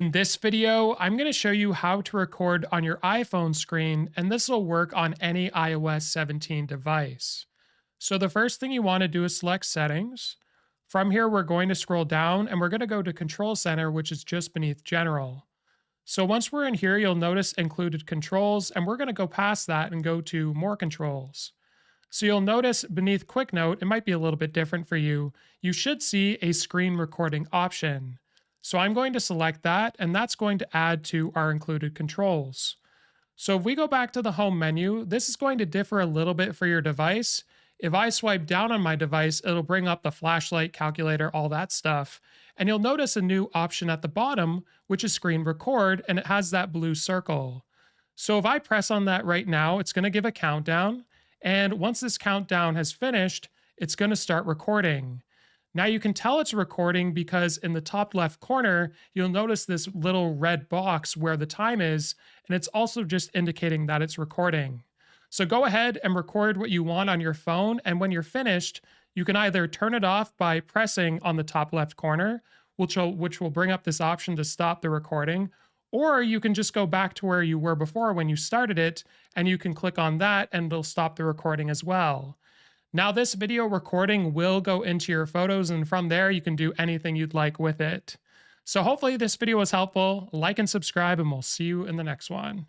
In this video, I'm going to show you how to record on your iPhone screen, and this will work on any iOS 17 device. So the first thing you want to do is select Settings. From here, we're going to scroll down and we're going to go to Control Center, which is just beneath General. So once we're in here, you'll notice Included Controls, and we're going to go past that and go to More Controls. So you'll notice beneath Quick Note, it might be a little bit different for you. You should see a screen recording option. So I'm going to select that, and that's going to add to our included controls. So if we go back to the home menu, this is going to differ a little bit for your device. If I swipe down on my device, it'll bring up the flashlight, calculator, all that stuff. And you'll notice a new option at the bottom, which is screen record, and it has that blue circle. So if I press on that right now, it's going to give a countdown. And once this countdown has finished, it's going to start recording. Now you can tell it's recording because in the top left corner, you'll notice this little red box where the time is, and it's also just indicating that it's recording. So go ahead and record what you want on your phone, and when you're finished, you can either turn it off by pressing on the top left corner, which will bring up this option to stop the recording, or you can just go back to where you were before when you started it, and you can click on that and it'll stop the recording as well. Now, this video recording will go into your photos, and from there, you can do anything you'd like with it. So, hopefully, this video was helpful. Like and subscribe, and we'll see you in the next one.